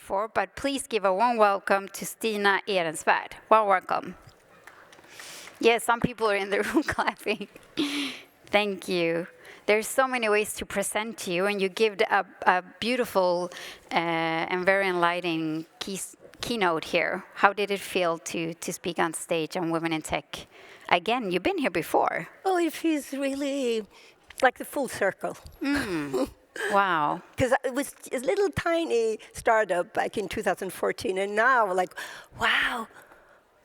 before, but please give a warm welcome to Stina Ehrensva. Warm welcome. Yes, some people are in the room clapping. Thank you. There's so many ways to present you, and you give a beautiful and very enlightening keynote here. How did it feel to speak on stage on Women in Tech? Again, you've been here before. Oh, it feels really like the full circle. Wow. Because it was a little tiny startup back in 2014, and now, like, wow,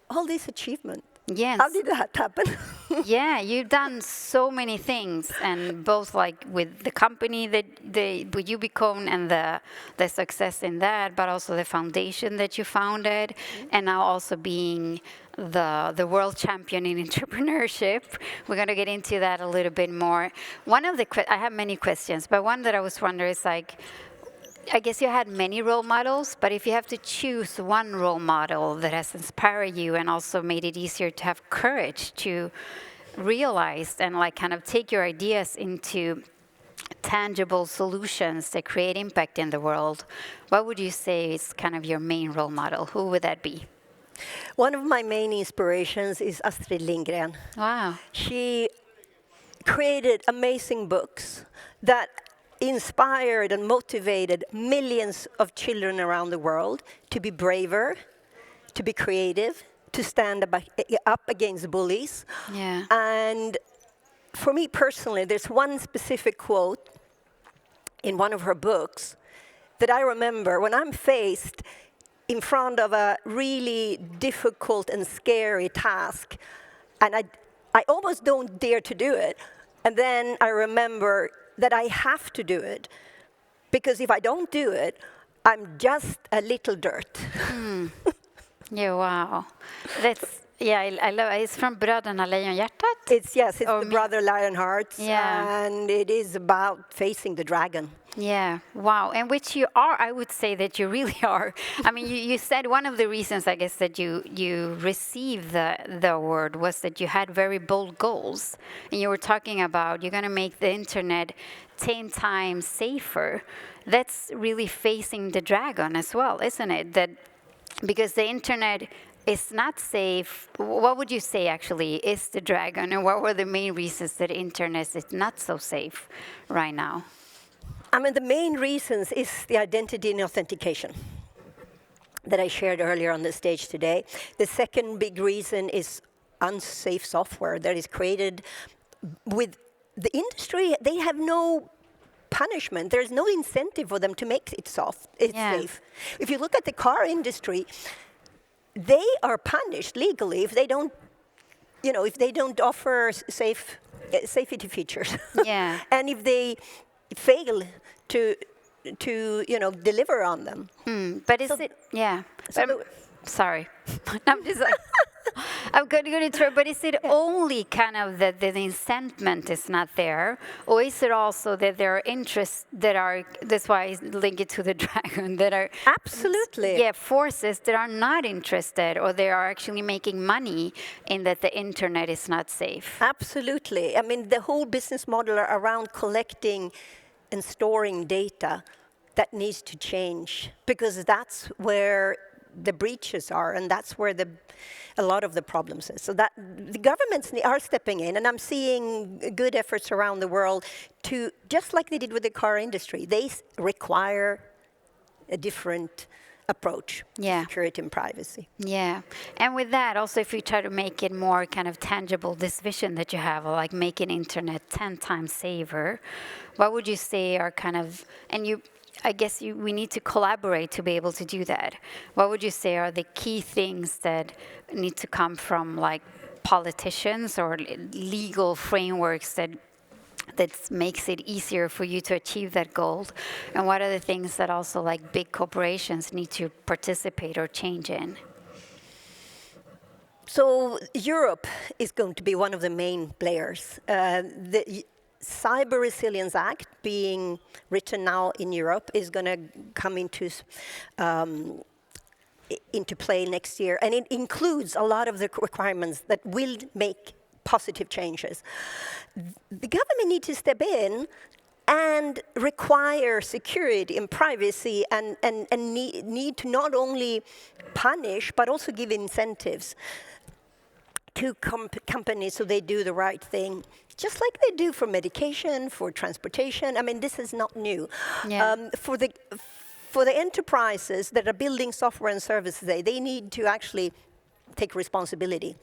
all this achievement. Yes. How did that happen? Yeah, you've done so many things, and both like with the company that you become and the success in that, but also the foundation that you founded, and now also being the world champion in entrepreneurship. We're going to get into that a little bit more. I have many questions, but one that I was wondering is like, I guess you had many role models, but if you have to choose one role model that has inspired you and also made it easier to have courage to realize and like kind of take your ideas into tangible solutions that create impact in the world, what would you say is kind of your main role model? Who would that be? One of my main inspirations is Astrid Lindgren. Wow. She created amazing books that inspired and motivated millions of children around the world to be braver, to be creative, to stand up against bullies. Yeah. And for me personally, there's one specific quote in one of her books that I remember when I'm faced in front of a really difficult and scary task, and I almost don't dare to do it. And then I remember that I have to do it, because if I don't do it, I'm just a little dirt. Yeah, wow. I love it. It's from Bröderna Lejonhjärtat. It's the Brother Lionheart, Yeah. and it is about facing the dragon. Yeah, wow. And which you are, I would say that you really are. I mean, you said one of the reasons, I guess, that you received the award was that you had very bold goals. And you were talking about you're going to make the internet 10 times safer. That's really facing the dragon as well, isn't it? That because the internet is not safe. What would you say actually is the dragon, and what were the main reasons that internet is not so safe right now? I mean, the main reasons is the identity and authentication that I shared earlier on the stage today. The second big reason is unsafe software that is created with the industry. They have no punishment. There's no incentive for them to make it safe. If you look at the car industry, they are punished legally if they don't, if they don't offer safety features. Yeah. And if they fail to deliver on them. But is it? Yeah. Sorry, I'm just like I'm going to interrupt. But is it only kind of that the incentives is not there, or is it also that there are interests that are? That's why I link it to the dragon. That are absolutely forces that are not interested, or they are actually making money in that the internet is not safe. Absolutely. I mean, the whole business model around collecting and storing data, that needs to change, because that's where the breaches are, and that's where a lot of the problems is. So that the governments are stepping in, and I'm seeing good efforts around the world to, just like they did with the car industry, they require a different approach to security and privacy. Yeah. And with that, also, if you try to make it more kind of tangible, this vision that you have, like making internet 10 times safer, what would you say are kind of, and I guess we need to collaborate to be able to do that. What would you say are the key things that need to come from like politicians or legal frameworks that makes it easier for you to achieve that goal? And what are the things that also like big corporations need to participate or change in? So Europe is going to be one of the main players. The Cyber Resilience Act being written now in Europe is going to come into play next year, and it includes a lot of the requirements that will make positive changes. The government needs to step in and require security and privacy and need to not only punish but also give incentives to companies so they do the right thing, just like they do for medication, for transportation. I mean, this is not new. Yeah. For the enterprises that are building software and services, they need to actually take responsibility.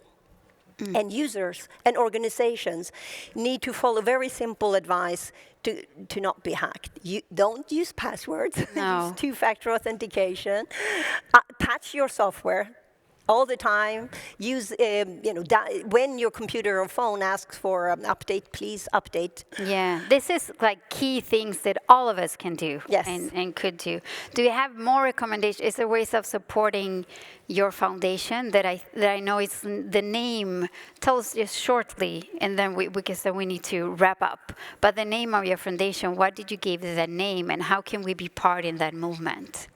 And users and organizations need to follow very simple advice to not be hacked. You don't use passwords. No. Use two-factor authentication. Patch your software all the time. Use, when your computer or phone asks for an update, please update. Yeah, this is like key things that all of us can do. Yes. And could do. Do you have more recommendations? Is there ways of supporting your foundation that I know it's the name? Tell us just shortly, and then because then we need to wrap up. But the name of your foundation, what did you give it that name, and how can we be part in that movement?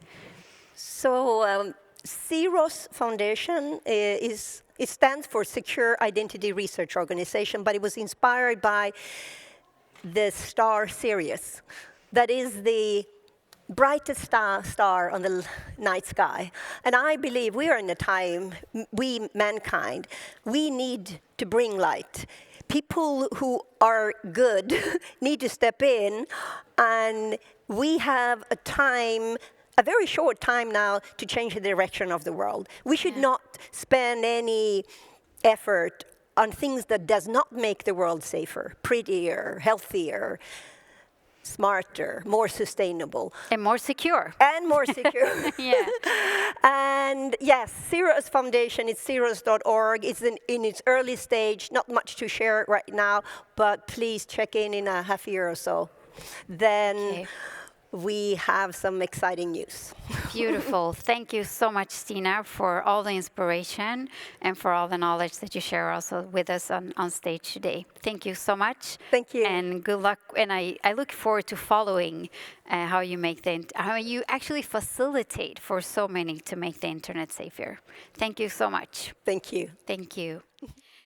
So CIROS Foundation it stands for Secure Identity Research Organization, but it was inspired by the star Sirius. That is the brightest star on the night sky. And I believe we are in a time, we, mankind, we need to bring light. People who are good need to step in, and we have a very short time now to change the direction of the world. We should not spend any effort on things that does not make the world safer, prettier, healthier, smarter, more sustainable. And more secure. And more secure. Yeah. And yes, CIROS Foundation, it's ciros.org. It's in its early stage, not much to share right now, but please check in a half year or so. Then we have some exciting news. Beautiful. Thank you so much, Stina, for all the inspiration and for all the knowledge that you share also with us on stage today. Thank you so much. Thank you. And good luck. And I look forward to following how you actually facilitate for so many to make the internet safer. Thank you so much. Thank you. Thank you.